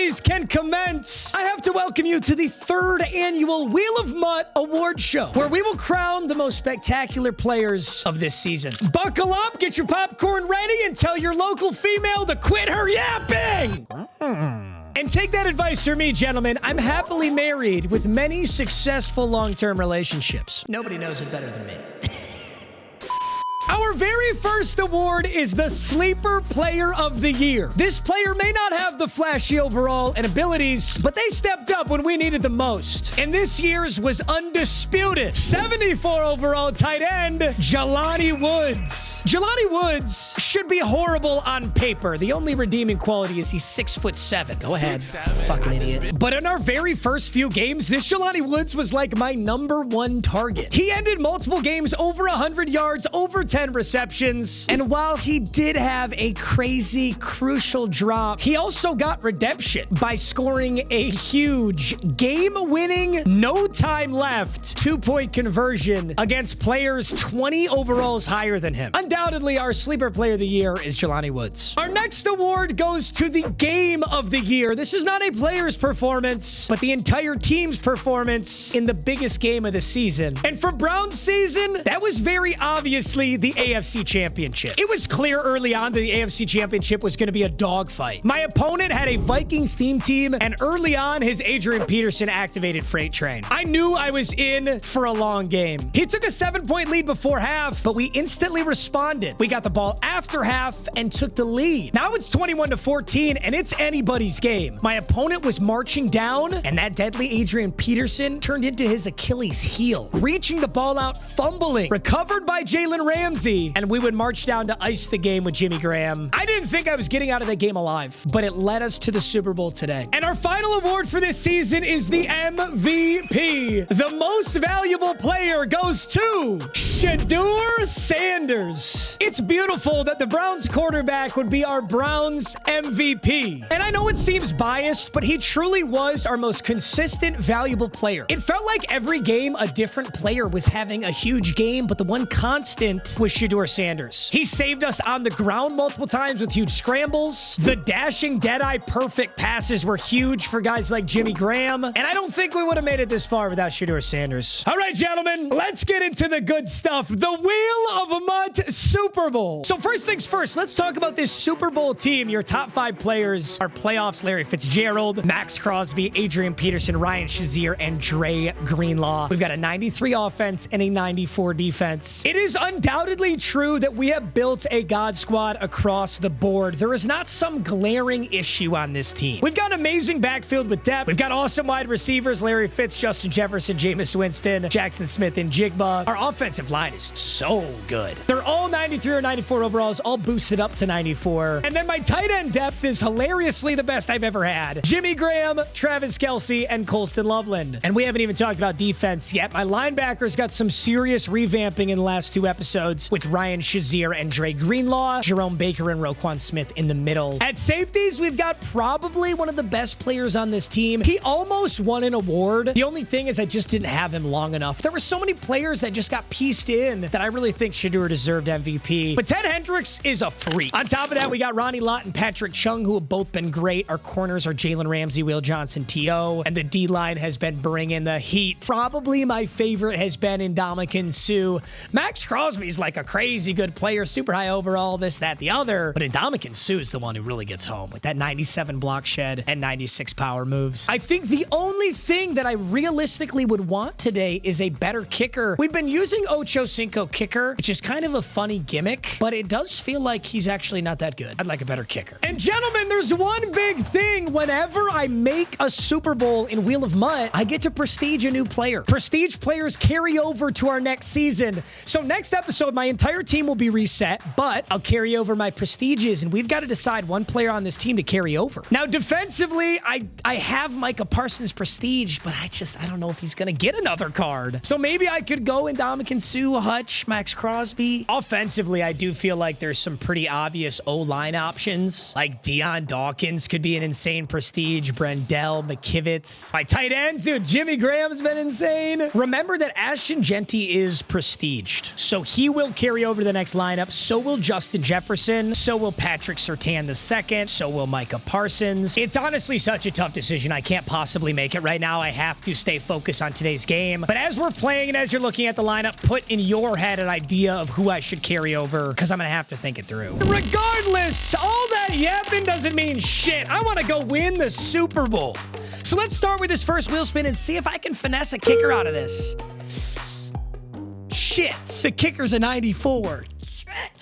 ceremonies can commence, I have to welcome you to the 3rd annual Wheel of MUT award show, where we will crown the most spectacular players of this season. Buckle up, get your popcorn ready, and tell your local female to quit her yapping! And take that advice from me, gentlemen. I'm happily married with many successful long-term relationships. Nobody knows it better than me. Our very first award is the Sleeper Player of the Year. This player may not have the flashy overall and abilities, but they stepped up when we needed the most. And this year's was undisputed. 74 overall tight end, Jelani Woods. Jelani Woods should be horrible on paper. The only redeeming quality is he's 6'7". Go ahead, fucking idiot. But in our very first few games, this Jelani Woods was like my #1 target. He ended multiple games over 100 yards, over 10 receptions, and while he did have a crazy crucial drop, he also got redemption by scoring a huge game-winning, no time left 2-point conversion against players 20 overalls higher than him. Undoubtedly, our Sleeper Player of the Year is Jelani Woods. Our next award goes to the Game of the Year. This is not a player's performance, but the entire team's performance in the biggest game of the season. And for Brown's season, that was very obviously the AFC Championship. It was clear early on that the AFC Championship was going to be a dogfight. My opponent had a Vikings theme team, and early on, his Adrian Peterson activated Freight Train. I knew I was in for a long game. He took a 7-point lead before half, but we instantly responded. We got the ball after half and took the lead. Now it's 21-14, and it's anybody's game. My opponent was marching down, and that deadly Adrian Peterson turned into his Achilles heel, reaching the ball out, fumbling, recovered by Jalen Ramsey, and we would march down to ice the game with Jimmy Graham. I didn't think I was getting out of that game alive, but it led us to the Super Bowl today. And our final award for this season is the MVP. The most valuable player goes to Shedeur Sanders. It's beautiful that the Browns quarterback would be our Browns MVP. And I know it seems biased, but he truly was our most consistent, valuable player. It felt like every game a different player was having a huge game, but the one constant was Shedeur Sanders. He saved us on the ground multiple times with huge scrambles. The dashing dead-eye perfect passes were huge for guys like Jimmy Graham. And I don't think we would have made it this far without Shedeur Sanders. All right, gentlemen, let's get into the good stuff. The Wheel of MUT Super Bowl. So first things first, let's talk about this Super Bowl team. Your top 5 players are playoffs: Larry Fitzgerald, Max Crosby, Adrian Peterson, Ryan Shazier, and Dre Greenlaw. We've got a 93 offense and a 94 defense. It is undoubtedly true that we have built a God squad across the board. There is not some glaring issue on this team. We've got amazing backfield with depth. We've got awesome wide receivers: Larry Fitz, Justin Jefferson, Jameis Winston, Jackson Smith, and Jigba. Our offensive line is so good. They're all 93 or 94 overalls, all boosted up to 94. And then my tight end depth is hilariously the best I've ever had: Jimmy Graham, Travis Kelce, and Colston Loveland. And we haven't even talked about defense yet. My linebackers got some serious revamping in the last 2 episodes with Ryan Shazier and Dre Greenlaw, Jerome Baker, and Roquan Smith in the middle. At safeties, we've got probably one of the best players on this team. He almost won an award. The only thing is I just didn't have him long enough. There were so many players that just got pieced in that I really think Shedeur deserved MVP. But Ted Hendricks is a freak. On top of that, we got Ronnie Lott and Patrick Chung, who have both been great. Our corners are Jalen Ramsey, Will Johnson, T.O., and the D-line has been bringing the heat. Probably my favorite has been Ndamukong Suh. Max Crosby's like a crazy good player, super high overall, this, that, the other. But Ndamukong Suh is the one who really gets home with that 97 block shed and 96 power moves. I think the only thing that I realistically would want today is a better kicker. We've been using Ocho Cinco kicker, which is kind of a funny gimmick, but it does feel like he's actually not that good. I'd like a better kicker. And gentlemen, there's one big thing. Whenever I make a Super Bowl in Wheel of MUT, I get to prestige a new player. Prestige players carry over to our next season. So next episode, my entire team will be reset, but I'll carry over my prestiges, and we've got to decide one player on this team to carry over. Now, defensively, I have Micah Parsons prestige, but I don't know if he's going to get another card. So maybe I could go Ndamukong Suh, Hutch, Max Crosby. Offensively, I do feel like there's some pretty obvious O-line options, like Deion Dawkins could be an insane prestige, Brendel, McKivitz. My tight ends, dude, Jimmy Graham's been insane. Remember that Ashton Jeanty is prestiged, so he will will carry over to the next lineup. So will Justin Jefferson. So will Patrick Surtain II. So will Micah Parsons. It's honestly such a tough decision. I can't possibly make it right now. I have to stay focused on today's game. But as we're playing and as you're looking at the lineup, put in your head an idea of who I should carry over, because I'm going to have to think it through. Regardless, all that yapping doesn't mean shit. I want to go win the Super Bowl. So let's start with this first wheel spin and see if I can finesse a kicker out of this. Shit. The kicker's a 94.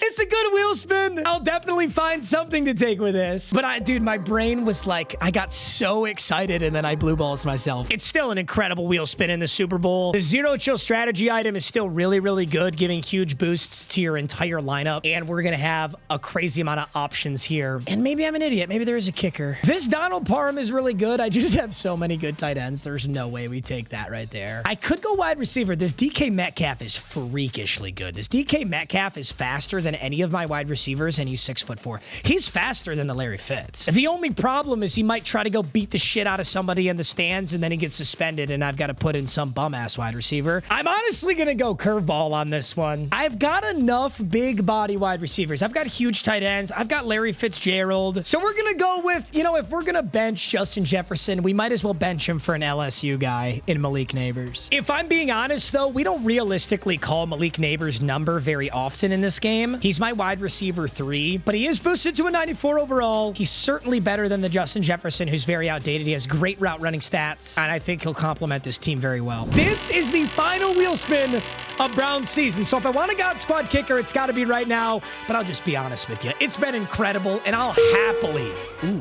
It's a good wheel spin. I'll definitely find something to take with this. But dude, my brain was like, I got so excited and then I blue balls myself. It's still an incredible wheel spin in the Super Bowl. The zero chill strategy item is still really, really good, giving huge boosts to your entire lineup. And we're going to have a crazy amount of options here. And maybe I'm an idiot. Maybe there is a kicker. This Donald Parham is really good. I just have so many good tight ends. There's no way we take that right there. I could go wide receiver. This DK Metcalf is freakishly good. This DK Metcalf is faster than any of my wide receivers, and he's 6'4". He's faster than the Larry Fitz. The only problem is he might try to go beat the shit out of somebody in the stands, and then he gets suspended, and I've got to put in some bum-ass wide receiver. I'm honestly going to go curveball on this one. I've got enough big body wide receivers. I've got huge tight ends. I've got Larry Fitzgerald. So we're going to go with, you know, if we're going to bench Justin Jefferson, we might as well bench him for an LSU guy in Malik Neighbors. If I'm being honest, though, we don't realistically call Malik Neighbors' number very often in this game. He's my wide receiver 3, but he is boosted to a 94 overall. He's certainly better than the Justin Jefferson, who's very outdated. He has great route running stats, and I think he'll complement this team very well. This is the final wheel spin of Brown's season. So if I want a God Squad kicker, it's got to be right now, but I'll just be honest with you. It's been incredible, and I'll happily... Ooh.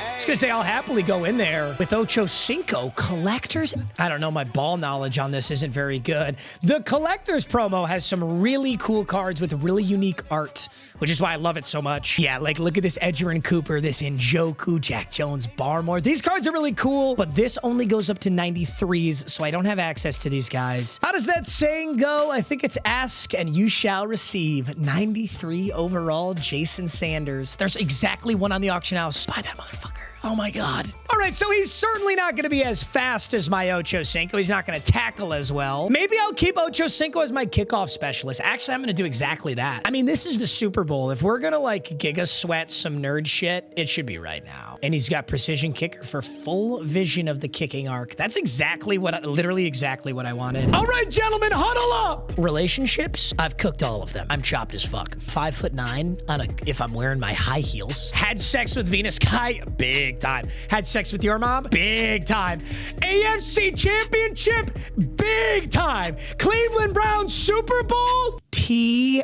I was going to say, I'll happily go in there with Ocho Cinco. Collectors? I don't know. My ball knowledge on this isn't very good. The Collectors promo has some really cool cards with really unique art, which is why I love it so much. Yeah, like look at this Edgerrin Cooper, this Njoku, Jack Jones, Barmore. These cards are really cool, but this only goes up to 93s, so I don't have access to these guys. How does that saying go? I think it's ask and you shall receive. 93 overall, Jason Sanders. There's exactly one on the auction house. Buy that motherfucker. Oh my God. All right, so he's certainly not going to be as fast as my Ocho Cinco. He's not going to tackle as well. Maybe I'll keep Ocho Cinco as my kickoff specialist. Actually, I'm going to do exactly that. I mean, this is the Super Bowl. If we're going to like Giga Sweat some nerd shit, it should be right now. And he's got precision kicker for full vision of the kicking arc. That's exactly what, literally exactly what I wanted. All right, gentlemen, huddle up. Relationships, I've cooked all of them. I'm chopped as fuck. 5'9" on if I'm wearing my high heels. Had sex with Venus Kai, big time. Had sex with your mom, big time. AFC Championship, big time. Cleveland Browns Super Bowl, TBD.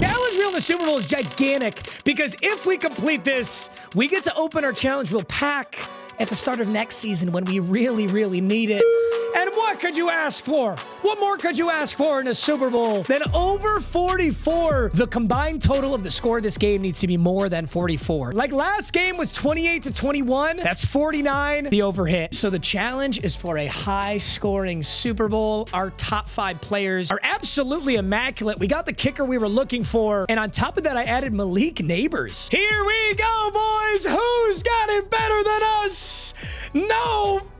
That was real. The Super Bowl is gigantic because if we complete this, we get to open our challenge wheel pack at the start of next season when we really, really need it. And what could you ask for? What more could you ask for in a Super Bowl than over 44? The combined total of the score of this game needs to be more than 44. Like last game was 28-21. That's 49, the overhit. So the challenge is for a high-scoring Super Bowl. Our top 5 players are absolutely immaculate. We got the kicker we were looking for. And on top of that, I added Malik Neighbors. Here we go, boys. Who's got it better than us? Nobody!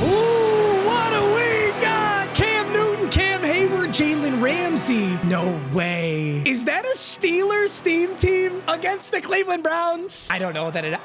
Ooh, what do we got? Cam Newton, Cam Hayward, Jalen Ramsey. No way. Is that a Steelers theme team against the Cleveland Browns? I don't know that it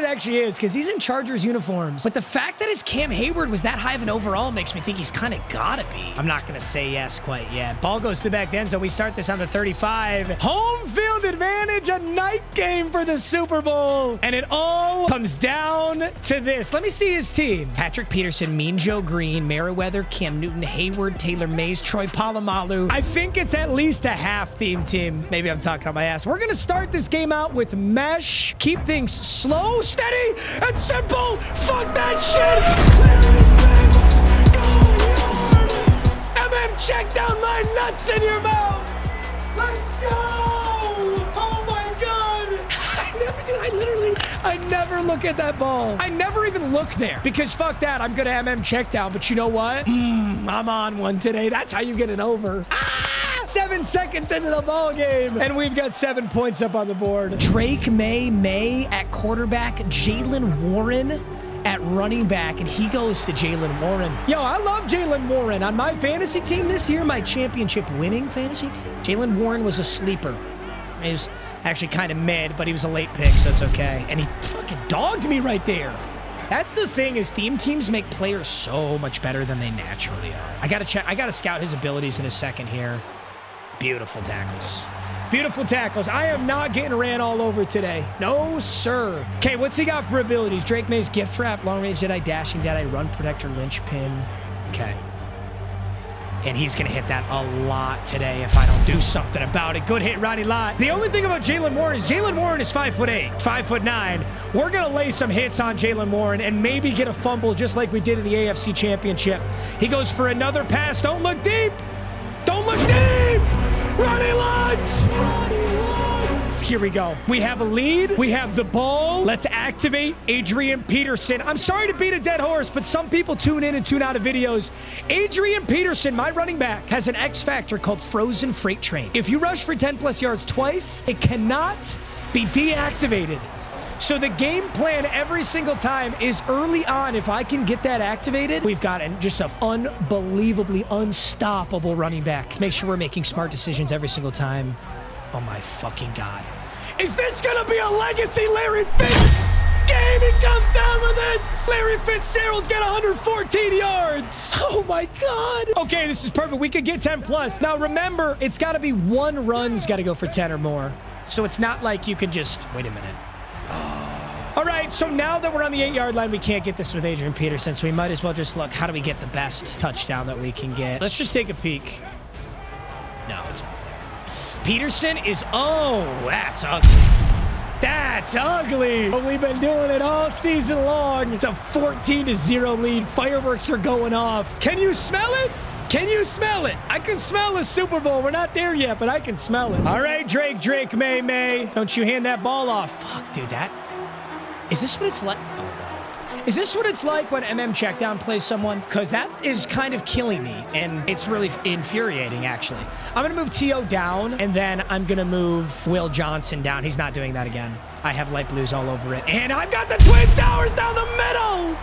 actually is because he's in Chargers uniforms. But the fact that his Cam Hayward was that high of an overall makes me think he's kind of gotta be. I'm not gonna say yes quite yet. Ball goes to the back then, so we start this on the 35. Home field advantage, a night game for the Super Bowl. And it all comes down to this. Let me see his team. Patrick Peterson, Mean Joe Green, Merriweather, Cam Newton, Hayward, Taylor Mays, Troy Polamalu. I think it's at least a half theme team. Maybe I'm talking on my ass. We're going to start this game out with mesh. Keep things slow, steady, and simple. Fuck that shit. Check down my nuts in your mouth. Let's go. Oh my God. I never look at that ball. I never even look there because fuck that. I'm going to check down. But you know what? I'm on one today. That's how you get it over. 7 seconds into the ball game, and we've got 7 points up on the board. Drake May at quarterback, Jalen Warren at running back, and he goes to Jaylen Warren. Yo, I love Jaylen Warren. On my fantasy team this year, my championship winning fantasy team, Jaylen Warren was a sleeper. He was actually kind of mid, but he was a late pick, so it's okay. And he fucking dogged me right there. That's the thing, is theme teams make players so much better than they naturally are. I gotta scout his abilities in a second here. Beautiful tackles. Beautiful tackles. I am not getting ran all over today. No, sir. Okay, what's he got for abilities? Drake May's gift trap, long range Jedi, dashing Jedi, run protector, linchpin. Okay. And he's going to hit that a lot today if I don't do something about it. Good hit, Ronnie Lott. The only thing about Jaylen Warren is Jaylen Warren is 5'8", 5'9". We're going to lay some hits on Jaylen Warren and maybe get a fumble just like we did in the AFC Championship. He goes for another pass. Don't look deep. Don't look deep. Ronnie Lott. Ronnie Lott. Here we go. We have a lead. We have the ball. Let's activate Adrian Peterson. I'm sorry to beat a dead horse, but some people tune in and tune out of videos. Adrian Peterson, my running back, has an X factor called Frozen Freight Train. If you rush for 10+ yards twice, it cannot be deactivated. So the game plan every single time is early on. If I can get that activated, we've got just an unbelievably unstoppable running back. Make sure we're making smart decisions every single time. Oh my fucking God. Is this gonna be a legacy Larry Fitz game? He comes down with it. Larry Fitzgerald's got 114 yards. Oh my God. Okay, this is perfect. We could get 10+. Now remember, it's gotta be one run's gotta go for 10 or more. So it's not like you can just, wait a minute. All right, so now that we're on the 8-yard line, we can't get this with Adrian Peterson, so we might as well just look, how do we get the best touchdown that we can get? Let's just take a peek. No, it's not there. Peterson is, oh, that's ugly. That's ugly. But we've been doing it all season long. It's a 14-0 lead. Fireworks are going off. Can you smell it? Can you smell it? I can smell the Super Bowl. We're not there yet, but I can smell it. All right, Drake, May. Don't you hand that ball off. Fuck, dude, is this what it's like? Oh, no. Is this what it's like when MM Checkdown plays someone? Because that is kind of killing me, and it's really infuriating, actually. I'm going to move T.O. down, and then I'm going to move Will Johnson down. He's not doing that again. I have light blues all over it. And I've got the Twin Towers down the middle.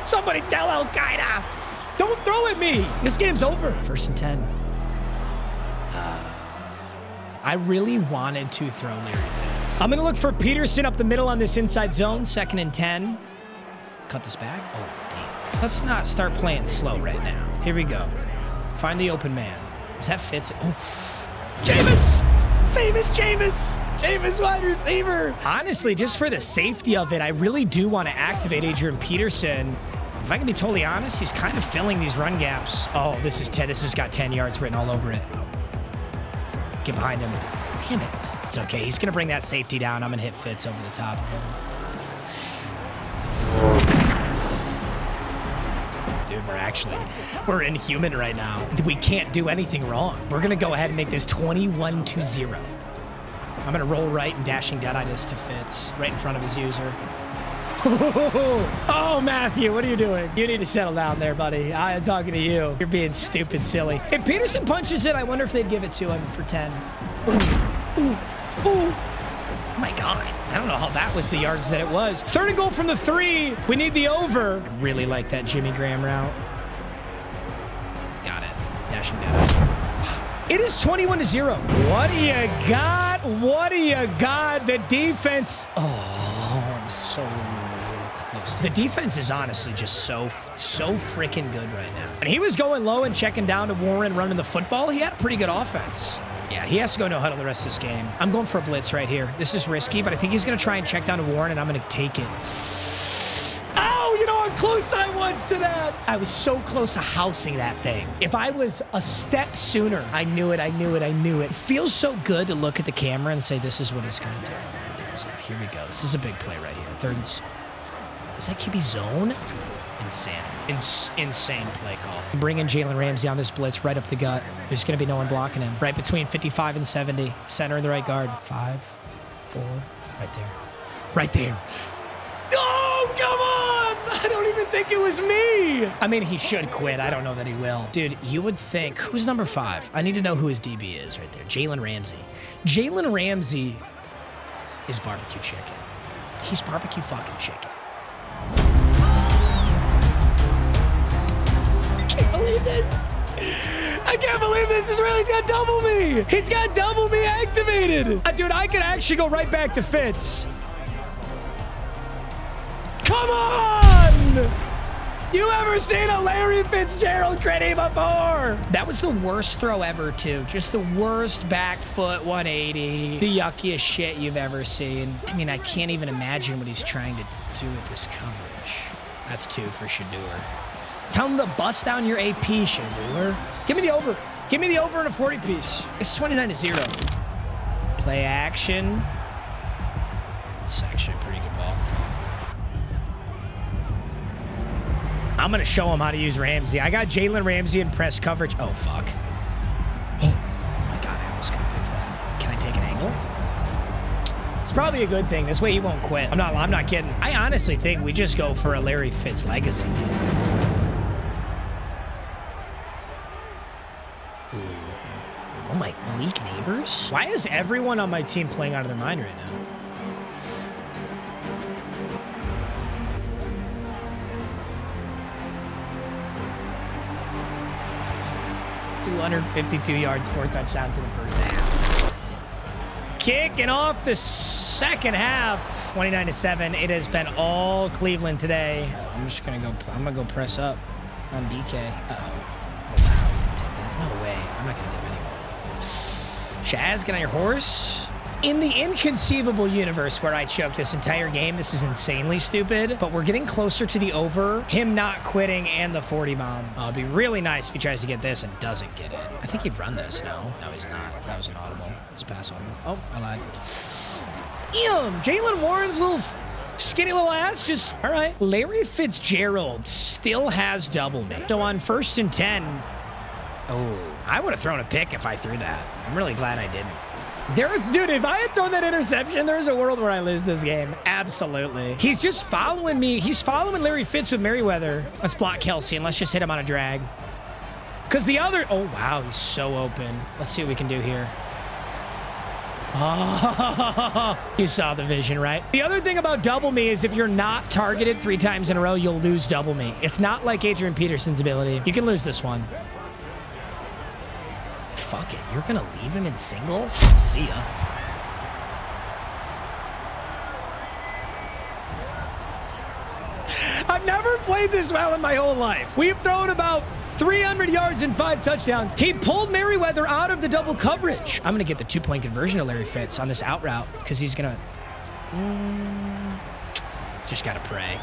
Somebody tell Al-Qaeda. Don't throw at me. This game's over. 1st and 10. I really wanted to throw Larry Fitz. I'm going to look for Peterson up the middle on this inside zone. 2nd and 10. Cut this back. Oh, damn. Let's not start playing slow right now. Here we go. Find the open man. Is that Fitz? Oh, Jameis! Famous Jameis! Jameis wide receiver. Honestly, just for the safety of it, I really do want to activate Adrian Peterson. If I can be totally honest, he's kind of filling these run gaps. Oh, this is 10. This has got 10 yards written all over it. Get behind him. Damn it. It's okay. He's going to bring that safety down. I'm going to hit Fitz over the top. Dude, we're inhuman right now. We can't do anything wrong. We're going to go ahead and make this 21-0. I'm going to roll right and dashing Deadeye this to Fitz right in front of his user. Oh, Matthew, what are you doing? You need to settle down there, buddy. I am talking to you. You're being stupid silly. If Peterson punches it, I wonder if they'd give it to him for 10. Ooh. Ooh. Ooh. Oh, my God. I don't know how that was the yards that it was. 3rd and goal from the 3. We need the over. I really like that Jimmy Graham route. Got it. Dashing down. It is 21-0. What do you got? What do you got? The defense. Oh, I'm so... The defense is honestly just so freaking good right now. And he was going low and checking down to Warren running the football. He had a pretty good offense. Yeah, he has to go no huddle the rest of this game. I'm going for a blitz right here. This is risky, but I think he's going to try and check down to Warren, and I'm going to take it. Oh, you know how close I was to that. I was so close to housing that thing. If I was a step sooner, I knew it. It feels so good to look at the camera and say, this is what he's going to do. Here we go. This is a big play right here. 3rd and... Is that QB zone? Insanity. Insane play call. Bringing Jalen Ramsey on this blitz right up the gut. There's going to be no one blocking him. Right between 55 and 70. Center in the right guard. 5, 4, right there. Right there. Oh, come on! I don't even think it was me. I mean, he should quit. I don't know that he will. Dude, you would think, who's number 5? I need to know who his DB is right there. Jalen Ramsey. Jalen Ramsey is barbecue chicken. He's barbecue fucking chicken. believe this. I can't believe this is real. He's got double me. He's got double me activated. Dude, I could actually go right back to Fitz. Come on! You ever seen a Larry Fitzgerald critty before? That was the worst throw ever, too. Just the worst back foot 180. The yuckiest shit you've ever seen. I mean, I can't even imagine what he's trying to do with this coverage. That's 2 for Shador. Tell him to bust down your AP, Shador. Give me the over. Give me the over in a 40-piece. It's 29-0. Play action. It's actually a pretty good ball. I'm going to show him how to use Ramsey. I got Jalen Ramsey in press coverage. Oh, fuck. Oh, my God. I almost could have picked that. Can I take an angle? It's probably a good thing. This way he won't quit. I'm not kidding. I honestly think we just go for a Larry Fitz legacy. Ooh. Oh, my Malik Neighbors? Why is everyone on my team playing out of their mind right now? 252 yards, 4 touchdowns in the first half. Kicking off the second half, 29-7. It has been all Cleveland today. I'm gonna go press up on DK. Uh-oh. Oh, wow. Take that. No way. I'm not gonna get him anyway. Shaz, get on your horse. In the inconceivable universe where I choked this entire game, this is insanely stupid, but we're getting closer to the over, him not quitting, and the 40 bomb. It'd be really nice if he tries to get this and doesn't get it. I think he'd run this. No, he's not. That was an audible. Let's pass on. Oh, I lied. Jalen Warren's little skinny little ass just, all right. Larry Fitzgerald still has double me. So on 1st and 10, oh, I would have thrown a pick if I threw that. I'm really glad I didn't. Dude, if I had thrown that interception, there's a world where I lose this game. Absolutely. He's just following me. He's following Larry Fitz with Merriweather. Let's block Kelsey and let's just hit him on a drag. Because the other... Oh, wow. He's so open. Let's see what we can do here. Oh, you saw the vision, right? The other thing about double me is if you're not targeted 3 times in a row, you'll lose double me. It's not like Adrian Peterson's ability. You can lose this one. Fuck it. You're going to leave him in single? See ya. I've never played this well in my whole life. We've thrown about 300 yards and 5 touchdowns. He pulled Merriweather out of the double coverage. I'm going to get the 2-point conversion to Larry Fitz on this out route because he's going to... Just got to pray.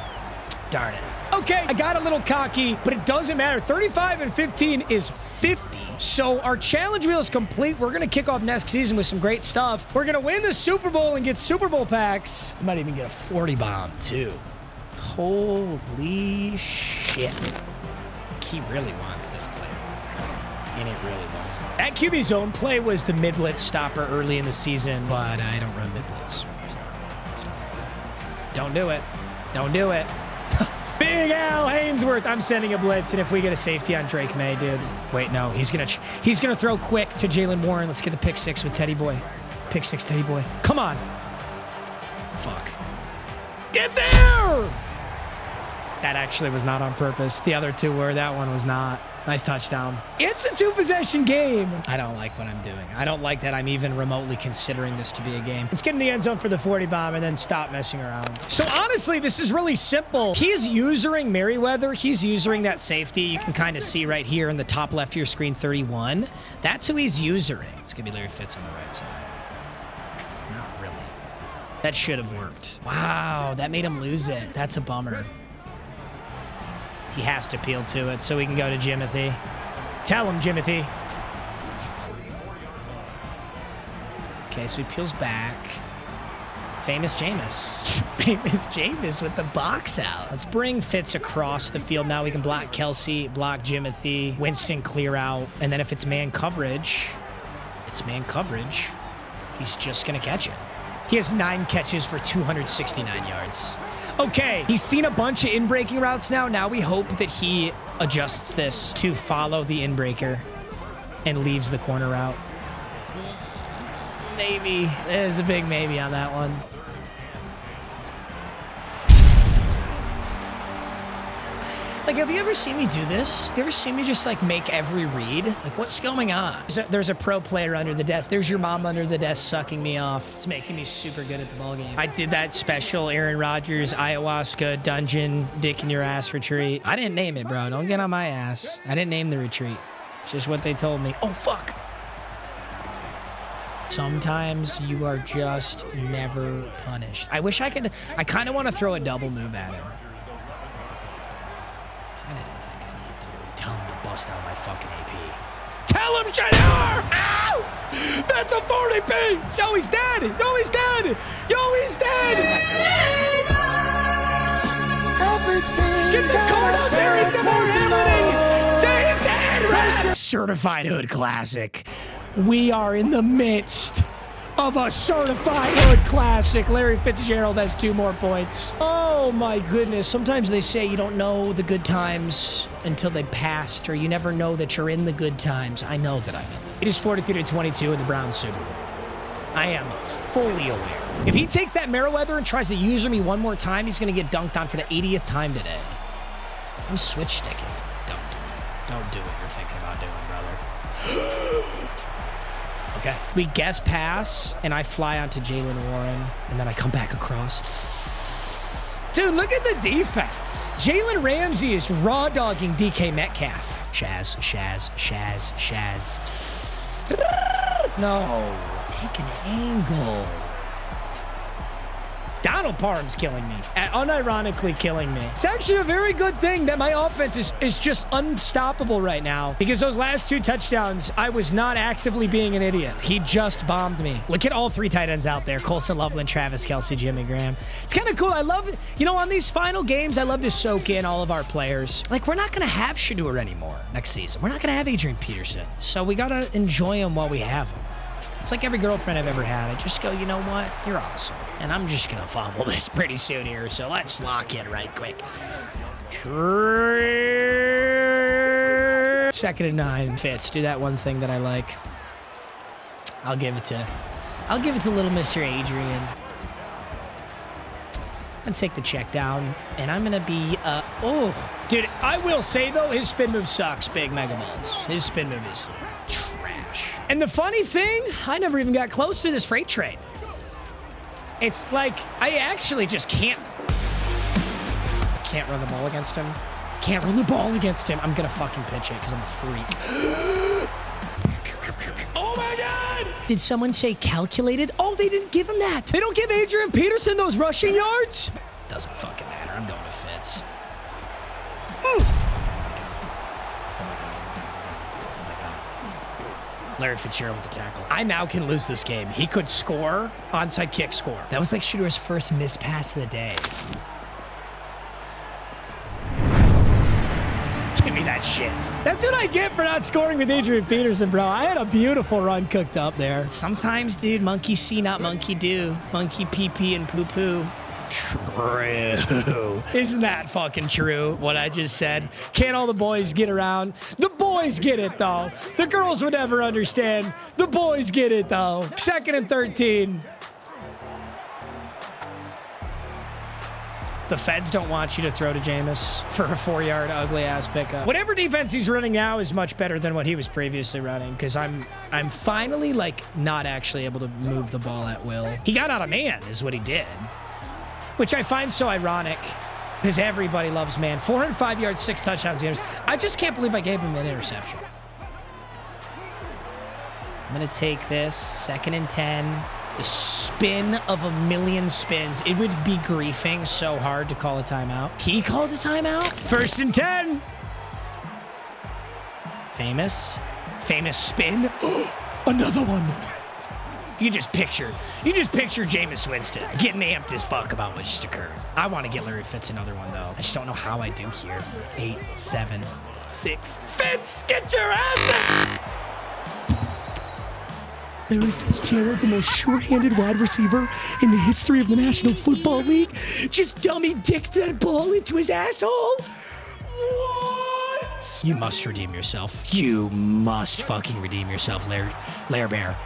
Darn it. Okay, I got a little cocky, but it doesn't matter. 35 and 15 is 50. So our challenge wheel is complete. We're going to kick off next season with some great stuff. We're going to win the Super Bowl and get Super Bowl packs. We might even get a 40 bomb, too. Holy shit. He really wants this play. And it really won't. That QB zone play was the mid-blitz stopper early in the season, but I don't run mid-blitz. Don't do it. Don't do it. Big Al Hainsworth. I'm sending a blitz, and if we get a safety on Drake May, dude. Wait, no. He's gonna throw quick to Jalen Warren. Let's get the pick 6 with Teddy Boy. Pick 6, Teddy Boy. Come on. Fuck. Get there! That actually was not on purpose. The other 2 were. That one was not. Nice touchdown. It's a 2-possession game. I don't like what I'm doing. I don't like that I'm even remotely considering this to be a game. Let's get in the end zone for the 40 bomb and then stop messing around. So honestly, this is really simple. He's usering Merriweather. He's using that safety. You can kind of see right here in the top left of your screen, 31. That's who he's using. It's going to be Larry Fitz on the right side. Not really. That should have worked. Wow, that made him lose it. That's a bummer. He has to peel to it so we can go to Jimothy. Tell him, Jimothy. Okay, so he peels back. Famous Jameis. Famous Jameis with the box out. Let's bring Fitz across the field. Now we can block Kelsey, block Jimothy, Winston clear out. And then if it's man coverage, he's just going to catch it. He has 9 catches for 269 yards. Okay, he's seen a bunch of in-breaking routes now. Now we hope that he adjusts this to follow the in-breaker and leaves the corner route. Maybe. There's a big maybe on that one. Like, have you ever seen me do this? Have you ever seen me just, like, make every read? Like, what's going on? There's a pro player under the desk. There's your mom under the desk sucking me off. It's making me super good at the ball game. I did that special Aaron Rodgers ayahuasca dungeon dick in your ass retreat. I didn't name it, bro. Don't get on my ass. I didn't name the retreat. It's just what they told me. Oh, fuck. Sometimes you are just never punished. I wish I could. I kind of want to throw a double move at him. I didn't think I need to. Tell him to bust out my fucking AP. Tell him, Shadar! Ow! That's a 40p! Yo, he's dead! Yo, he's dead! Yo, he's dead! Get the card out there! He's the more happening! He's dead! Certified Hood Classic. We are in the midst of a certified Hood Classic. Larry Fitzgerald has 2 more points. Oh my goodness. Sometimes they say you don't know the good times until they passed, or you never know that you're in the good times. I know that I'm in them. It is 43-22 in the Browns Super Bowl. I am fully aware. If he takes that Merriweather and tries to user me one more time, he's going to get dunked on for the 80th time today. I'm switch sticking. Don't do it. Don't do what you're thinking about doing, brother. Okay. We guess pass, and I fly onto Jalen Warren, and then I come back across. Dude, look at the defense. Jalen Ramsey is raw dogging DK Metcalf. Shaz. No. Take an angle. Donald Parham's killing me. Unironically killing me. It's actually a very good thing that my offense is just unstoppable right now, because those last 2 touchdowns, I was not actively being an idiot. He just bombed me. Look at all 3 tight ends out there. Colson Loveland, Travis Kelce, Jimmy Graham. It's kind of cool. I love it. You know, on these final games, I love to soak in all of our players. Like, we're not going to have Shedeur anymore next season. We're not going to have Adrian Peterson. So we got to enjoy him while we have him. It's like every girlfriend I've ever had. I just go, you know what? You're awesome. And I'm just going to fumble this pretty soon here, so let's lock in right quick. 2nd and 9. Fitz, do that one thing that I like. I'll give it to little Mr. Adrian. I'm going to take the check down, and I'm going to be, oh. Dude, I will say, though, his spin move sucks, big mega balls. His spin move is trash. And the funny thing, I never even got close to this freight train. It's like, I actually just can't run the ball against him. Can't run the ball against him. I'm going to fucking pitch it because I'm a freak. Oh, my God. Did someone say calculated? Oh, they didn't give him that. They don't give Adrian Peterson those rushing yards? Doesn't fucking matter. I'm going to Fitz. Larry Fitzgerald with the tackle. I now can lose this game. He could score, onside kick score. That was like Shedeur's first missed pass of the day. Give me that shit. That's what I get for not scoring with Adrian Peterson, bro. I had a beautiful run cooked up there. Sometimes, dude, monkey see, not monkey do. Monkey pee-pee and poo-poo. True. Isn't that fucking true, what I just said? Can't all the boys get around? The boys get it, though. The girls would never understand. The boys get it, though. 2nd and 13. The feds don't want you to throw to Jameis for a 4-yard ugly-ass pickup. Whatever defense he's running now is much better than what he was previously running, because I'm finally, like, not actually able to move the ball at will. He got out of man is what he did, which I find so ironic, because everybody loves man. 405 yards, 6 touchdowns. I just can't believe I gave him an interception. I'm going to take this. 2nd and 10. The spin of a million spins. It would be griefing so hard to call a timeout. He called a timeout? 1st and 10. Famous spin. Another one. You just picture Jameis Winston getting amped as fuck about what just occurred. I want to get Larry Fitz another one, though. I just don't know how I do here. 8, 7, 6. Fitz, get your ass in! Larry Fitzgerald, the most sure-handed wide receiver in the history of the National Football League, just dummy dicked that ball into his asshole? What? You must redeem yourself. You must fucking redeem yourself, Larry Bear.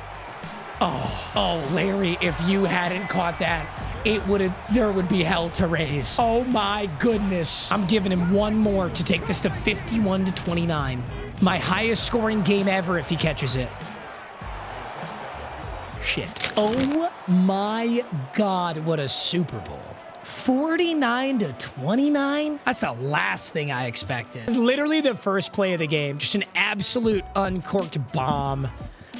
Oh, Larry, if you hadn't caught that there would be hell to raise. Oh my goodness. I'm giving him one more to take this to 51-29. My highest scoring game ever if he catches it. Shit. Oh my God, what a Super Bowl. 49-29? That's the last thing I expected. It's literally the first play of the game. Just an absolute uncorked bomb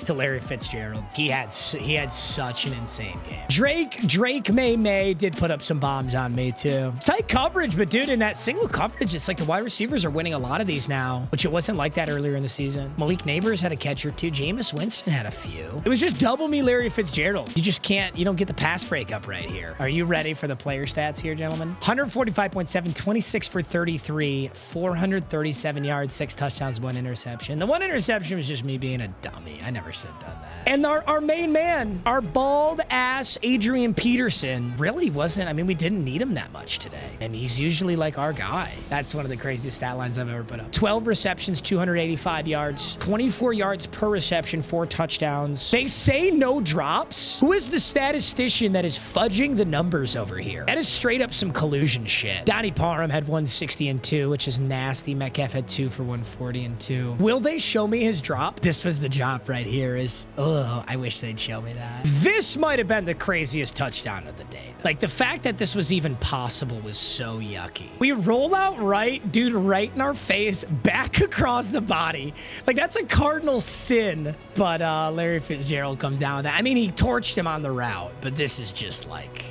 to Larry Fitzgerald. He had such an insane game. Drake May did put up some bombs on me too. It's tight coverage, but dude, in that single coverage, it's like the wide receivers are winning a lot of these now, which it wasn't like that earlier in the season. Malik Neighbors had a catcher too. Jameis Winston had a few. It was just double me Larry Fitzgerald. You just can't, you don't get the pass breakup right here. Are you ready for the player stats here, gentlemen? 145.7, 26 for 33, 437 yards, 6 touchdowns, 1 interception. The 1 interception was just me being a dummy. I never should have done that. And our main man, our bald ass Adrian Peterson, really wasn't, I mean, we didn't need him that much today. And he's usually like our guy. That's one of the craziest stat lines I've ever put up. 12 receptions, 285 yards, 24 yards per reception, 4 touchdowns. They say no drops. Who is the statistician that is fudging the numbers over here? That is straight up some collusion shit. Donnie Parham had 160 and 2, which is nasty. Metcalf had 2 for 140 and 2. Will they show me his drop? This was the drop right here. I wish they'd show me that. This might have been the craziest touchdown of the day. Like, the fact that this was even possible was so yucky. We roll out right, dude, right in our face, back across the body. Like, that's a cardinal sin. But Larry Fitzgerald comes down with that. I mean, he torched him on the route, but this is just like,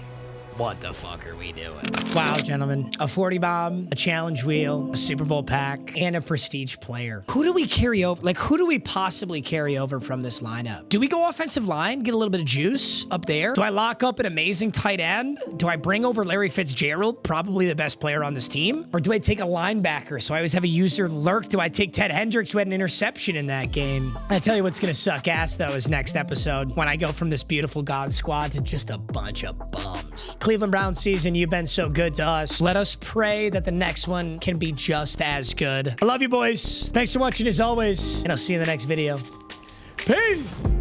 what the fuck are we doing? Wow, gentlemen. A 40 bomb, a challenge wheel, a Super Bowl pack, and a prestige player. Who do we carry over? Like, who do we possibly carry over from this lineup? Do we go offensive line, get a little bit of juice up there? Do I lock up an amazing tight end? Do I bring over Larry Fitzgerald, probably the best player on this team? Or do I take a linebacker so I always have a user lurk? Do I take Ted Hendricks, who had an interception in that game? I tell you what's gonna suck ass, though, is next episode when I go from this beautiful God squad to just a bunch of bums. Cleveland Browns season, you've been so good to us. Let us pray that the next one can be just as good. I love you, boys. Thanks for watching as always, and I'll see you in the next video. Peace.